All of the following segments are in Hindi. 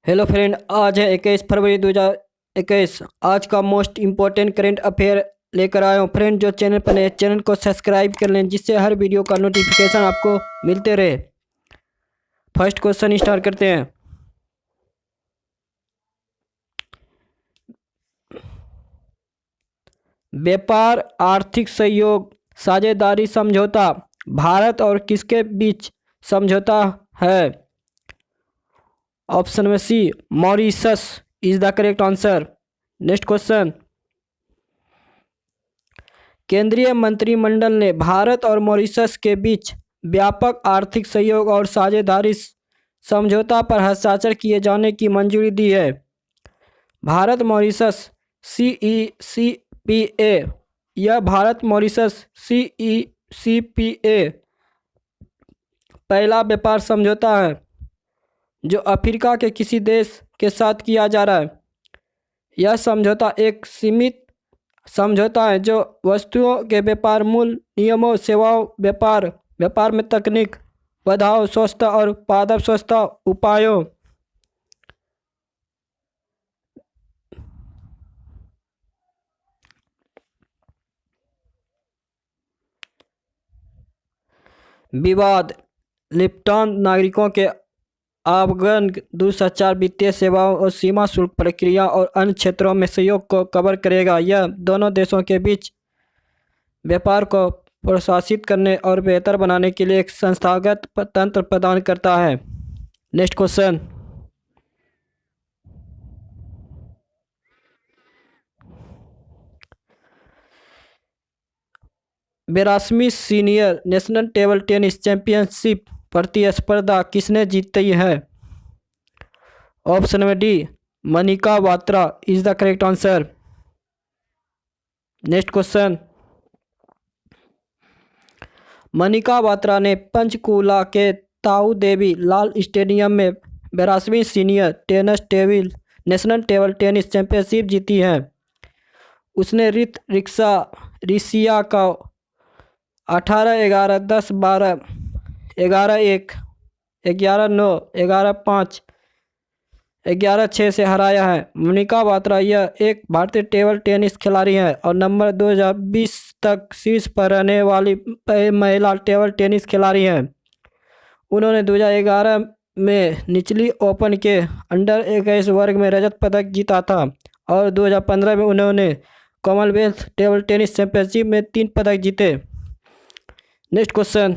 हेलो फ्रेंड, आज है 21 फरवरी 2021। आज का मोस्ट इम्पोर्टेंट करंट अफेयर लेकर आया हूँ। फ्रेंड, जो चैनल पर नए चैनल को सब्सक्राइब कर लें, जिससे हर वीडियो का नोटिफिकेशन आपको मिलते रहे। फर्स्ट क्वेश्चन स्टार्ट करते हैं। व्यापार आर्थिक सहयोग साझेदारी समझौता भारत और किसके बीच समझौता है? ऑप्शन में C, Mauritius is the correct answer. Next question. केंद्रीय मंत्रिमंडल ने भारत और मॉरिशस के बीच व्यापक आर्थिक सहयोग और साझेदारी समझौता पर हस्ताक्षर किए जाने की मंजूरी दी है। Bharat Mauritius CECPA। यह भारत मॉरिशस CECPA पहला व्यापार समझौता है जो अफ्रीका के किसी देश के साथ किया जा रहा है। यह समझौता एक सीमित समझौता है जो वस्तुओं के व्यापार, मूल नियमों, सेवाओं, व्यापार में तकनीक, बदलाव, स्वच्छता और पारदर्शी स्वच्छता उपायों विवाद, लिप्टन नागरिकों के आवागमन, दूरसंचार, वित्तीय सेवाओं और सीमा शुल्क प्रक्रिया और अन्य क्षेत्रों में सहयोग को कवर करेगा। यह दोनों देशों के बीच व्यापार को प्रोत्साहित करने और बेहतर बनाने के लिए एक संस्थागत तंत्र प्रदान करता है। Next question. 82वीं senior national table tennis championship प्रतिस्पर्धा किसने जीती है? ऑप्शन में D, Manika Batra is the correct answer. Next question. Manika Batra ने पंचकूला के ताऊ देवी लाल स्टेडियम में 82वीं senior national table tennis championship जीती है। उसने रिसिया का 18-11, 10-12, 11-1, 11-9, 11-5, 11-6 से हराया है। मनिका बात्रा यह एक भारतीय टेबल टेनिस खिलाड़ी है और नंबर 2020 तक शीर्ष पर रहने वाली महिला टेबल टेनिस खिलाड़ी है। उन्होंने 2011 में निचली ओपन के अंडर 21 वर्ग में रजत पदक जीता था और 2015 में उन्होंने कॉमनवेल्थ टेबल टेनिस चैंपियनशिप में 3 पदक जीते। Next question.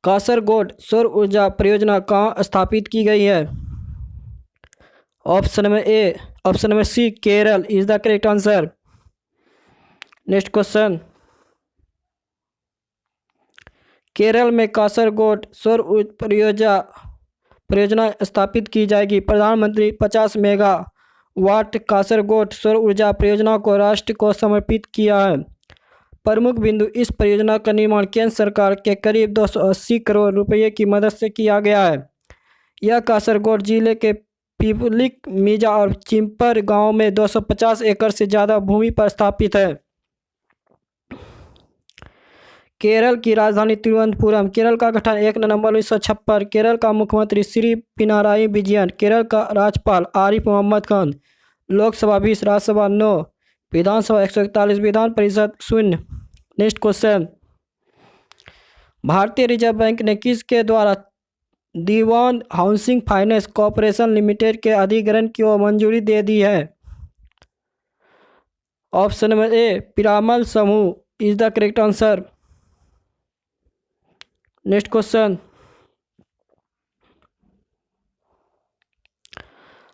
कासरगोड सौर ऊर्जा परियोजना कहाँ स्थापित की गई है? ऑप्शन में C, Kerala is the correct answer. Next question. Kerala में कासरगोड सौर परियोजना स्थापित की जाएगी। प्रधानमंत्री 50 मेगावाट कासरगोड सौर ऊर्जा परियोजना को राष्ट्र को समर्पित किया है। प्रमुख बिंदु, इस परियोजना का निर्माण केंद्र सरकार के करीब 280 करोड़ रुपये की मदद से किया गया है। यह कासरगोड जिले के पिपलिक, मीजा और चिंपर गांव में 250 एकड़ से ज़्यादा भूमि पर स्थापित है। केरल की राजधानी तिरुवनंतपुरम। केरल का गठन 1 नवंबर 1956। केरल का मुख्यमंत्री श्री पिनाराई विजयन। केरल का राज्यपाल आरिफ मोहम्मद खान। लोकसभा 20, राज्यसभा 9, विधानसभा 141, विधान परिषद 0। Next question. भारतीय रिजर्व बैंक ने किसके द्वारा दीवान हाउसिंग फाइनेंस कॉर्पोरेशन लिमिटेड के अधिग्रहण की मंजूरी दे दी है? ऑप्शन में ए, पीरामल समूह is the correct answer. Next question.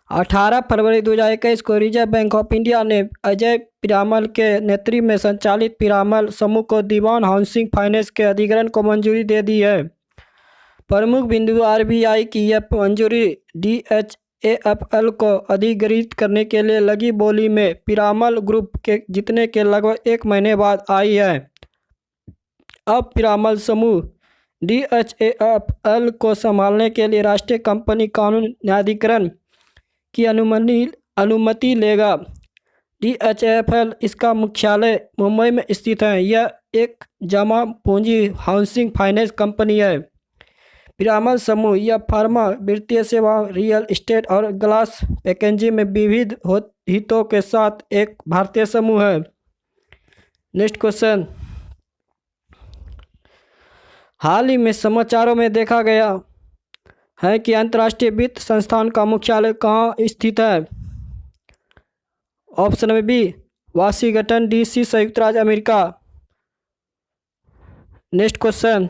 18 फरवरी 2021 को रिजर्व बैंक ऑफ इंडिया ने अजय पीरामल के नेतृत्व में संचालित पीरामल समूह को दीवान हाउसिंग फाइनेंस के अधिग्रहण को मंजूरी दे दी है। प्रमुख बिंदु, RBI की यह मंजूरी DHAFL को अधिग्रहित करने के लिए लगी बोली में पीरामल ग्रुप के जीतने के लगभग 1 महीने बाद आई है। अब पीरामल समूह DHAFL को संभालने के लिए राष्ट्रीय कंपनी कानून न्यायाधिकरण की अनुमति लेगा। DHAFL इसका मुख्यालय मुंबई में स्थित है। यह एक जमा पूंजी हाउसिंग फाइनेंस कंपनी है। पिरामल समूह या फार्मा, वित्तीय सेवाओं, रियल एस्टेट और ग्लास पैकेजिंग में विविध हितों के साथ एक भारतीय समूह है। नेक्स्ट क्वेश्चन, हाल ही में समाचारों में देखा गया है कि अंतर्राष्ट्रीय वित्त संस्थान का मुख्यालय कहाँ स्थित है? ऑप्शन में बी, वाशिंगटन डीसी, संयुक्त राज्य अमेरिका। नेक्स्ट क्वेश्चन,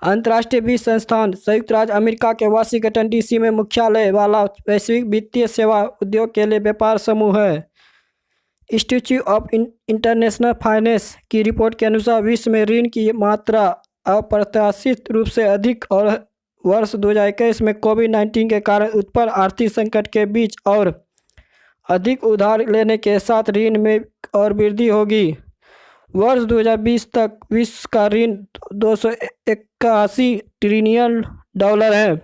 अंतर्राष्ट्रीय वित्त संस्थान संयुक्त राज्य अमेरिका के वाशिंगटन डीसी में मुख्यालय वाला वैश्विक वित्तीय सेवा उद्योग के लिए व्यापार समूह है। इंस्टीट्यूट ऑफ इंटरनेशनल फाइनेंस की रिपोर्ट के अनुसार विश्व में ऋण की मात्रा अप्रत्याशित रूप से अधिक और वर्ष 2021 में कोविड-19 के कारण उत्पन्न आर्थिक संकट के बीच और अधिक उधार लेने के साथ ऋण में और वृद्धि होगी। वर्ष 2020 तक विश्व का ऋण 281 ट्रिलियन डॉलर है।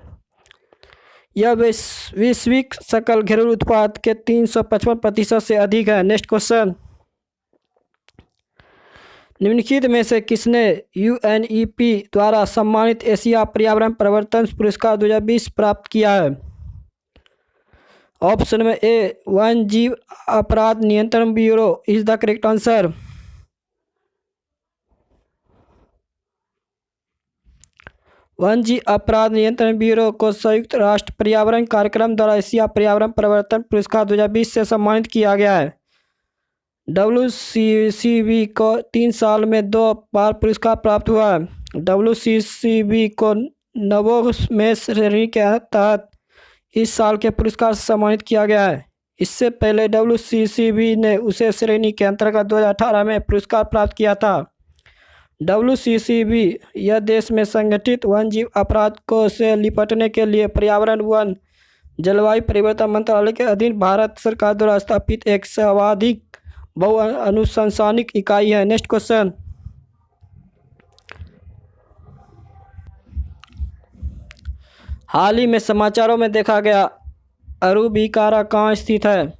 यह वैश्विक सकल घरेलू उत्पाद के 355% से अधिक है। नेक्स्ट क्वेश्चन, निम्नलिखित में से किसने यूएनईपी द्वारा सम्मानित एशिया पर्यावरण परिवर्तन पुरस्कार 2020 प्राप्त किया है? ऑप्शन में ए, वन जीव अपराध नियंत्रण bureau is the correct answer. One जीव अपराध नियंत्रण ब्यूरो को संयुक्त राष्ट्र पर्यावरण कार्यक्रम द्वारा एशिया पर्यावरण परिवर्तन पुरस्कार 2020 से सम्मानित किया गया है। WCCB को 3 साल में 2 बार पुरस्कार प्राप्त हुआ है। WCCB को नवोन्मेष श्रेणी के तहत इस साल के पुरस्कार से सम्मानित किया गया है। इससे पहले WCCB ने उसे श्रेणी के अंतर्गत 2018 में पुरस्कार प्राप्त किया था। WCCB यह देश में संगठित वन्यजीव अपराध को से निपटने के लिए पर्यावरण, वन, जलवायु परिवर्तन मंत्रालय के अधीन भारत सरकार द्वारा स्थापित एक सर्वाधिक बहुअनुशंसानिक इकाई है। नेक्स्ट क्वेश्चन, हाल ही में समाचारों में देखा गया अरुविकारा कहाँ स्थित है?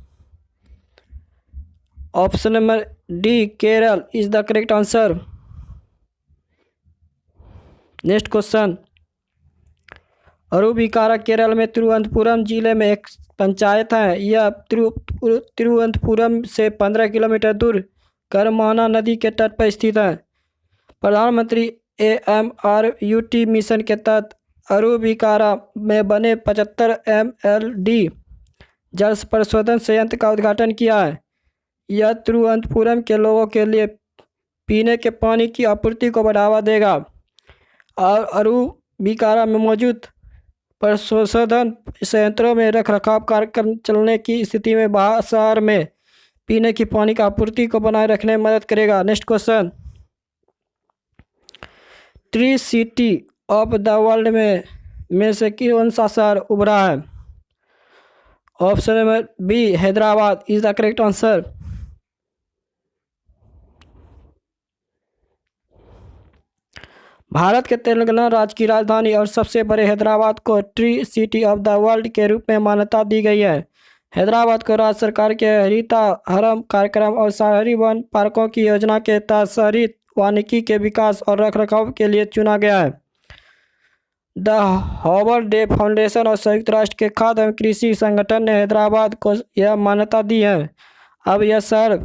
Option number D, Kerala is the correct answer. Next question, Aruvikkara Kerala में तिरुवनंतपुरम जिले में एक पंचायत है। यह तिरुवनंतपुरम से 15 किलोमीटर दूर करमाना नदी के तट पर स्थित है। प्रधानमंत्री AMRUT मिशन के तहत अरुविकारा में बने 75 MLD जल परिशोधन संयंत्र का उद्घाटन किया है। यह तिरुवनंतपुरम के लोगों के लिए पीने के पानी की आपूर्ति को बढ़ावा देगा और अरुविकारा में मौजूद परिशोधन संयंत्रों में रखरखाव कार्य चलने की स्थिति में शहर में पीने की पानी की आपूर्ति को बनाए रखने में मदद करेगा। Next question, 3 city of the world में से कौन सा शहर उभरा है? Option number B, Hyderabad is the correct answer. Bharat के तेलंगाना राज्य की राजधानी और सबसे बड़े हैदराबाद को tree city of the world के रूप में मान्यता दी गई है। हैदराबाद को राज्य सरकार के हरिता हरम कार्यक्रम और शहरी वन पार्कों की योजना के तहत शहरी वानिकी के विकास और रखरखाव के लिए चुना गया है। द हॉवर्ड डे फाउंडेशन और संयुक्त राष्ट्र के खाद्य एवं कृषि संगठन ने हैदराबाद को यह मान्यता दी है। अब यह शहर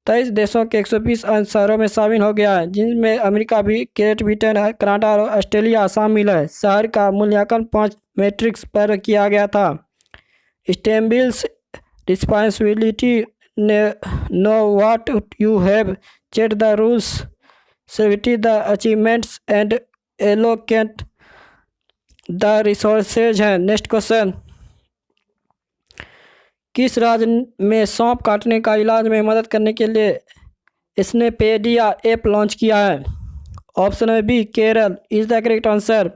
23 देशों के 120 अन्य शहरों में शामिल हो गया है, जिनमें अमेरिका भी, ग्रेट ब्रिटेन, कनाडा और ऑस्ट्रेलिया शामिल है। शहर का मूल्यांकन 5 मैट्रिक्स पर किया गया था। स्टेम्बिल्स रिस्पॉन्सिबिलिटी ने know what you have check the rules, सेविटी the achievements and allocate the resources है। नेक्स्ट क्वेश्चन, किस राज्य में सांप काटने का इलाज में मदद करने के लिए स्नेपेडिया ऐप लॉन्च किया है? ऑप्शन है B, Kerala is the correct answer.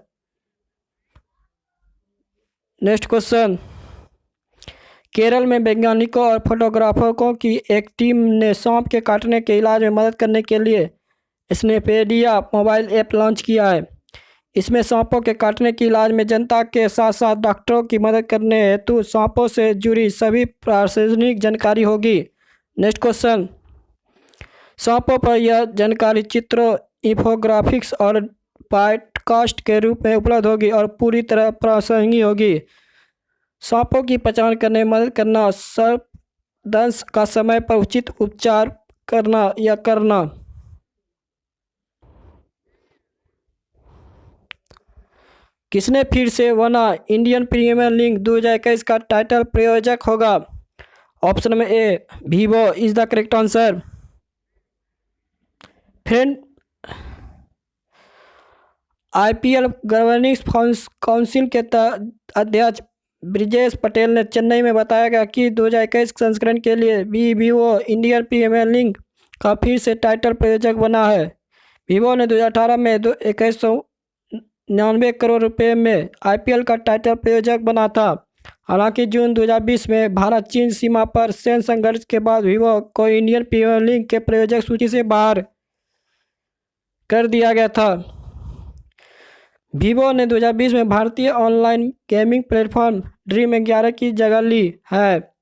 Next question, Kerala में वैज्ञानिकों और फोटोग्राफरों की एक टीम ने सांप के काटने के इलाज में मदद करने के लिए स्नेपेडिया मोबाइल ऐप लॉन्च किया है। इसमें सांपों के काटने के इलाज में जनता के साथ साथ डॉक्टरों की मदद करने हेतु सांपों से जुड़ी सभी प्रशासनिक जानकारी होगी। नेक्स्ट क्वेश्चन, सांपों पर यह जानकारी चित्रों इंफोग्राफिक्स और पॉडकास्ट के रूप में उपलब्ध होगी और पूरी तरह प्रासंगिक होगी। सांपों की पहचान करने में मदद करना, सर्पदंश का समय पर उचित उपचार करना या करना। किसने फिर से बना इंडियन प्रीमियर लीग 2021 का टाइटल प्रायोजक होगा? ऑप्शन में A Vivo is the correct answer. Friend, IPL governing council के अध्यक्ष ब्रिजेश पटेल ने चेन्नई में बताया गया कि 2021 संस्करण के लिए भी वीवो इंडियन प्रीमियर लीग का फिर से टाइटल प्रायोजक बना है। वीवो ने 2018 में 2199 करोड़ रुपए में आईपीएल का टाइटल प्रायोजक बना था। हालांकि जून 2020 में भारत चीन सीमा पर सैन्य संघर्ष के बाद वीवो को इंडियन प्रीमियर लीग के प्रायोजक सूची से बाहर कर दिया गया था। वीवो ने 2020 में भारतीय ऑनलाइन गेमिंग प्लेटफॉर्म ड्रीम11 की जगह ली है।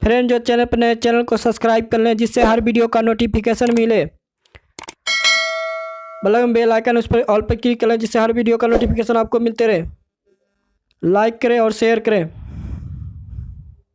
फ्रेंड, जो चैनल पर नए, चैनल को सब्सक्राइब कर लें जिससे हर वीडियो का नोटिफिकेशन मिले। बगल में बेल आइकन, उस पर ऑल पर क्लिक कर लें जिससे हर वीडियो का नोटिफिकेशन आपको मिलते रहे। लाइक करें और शेयर करें।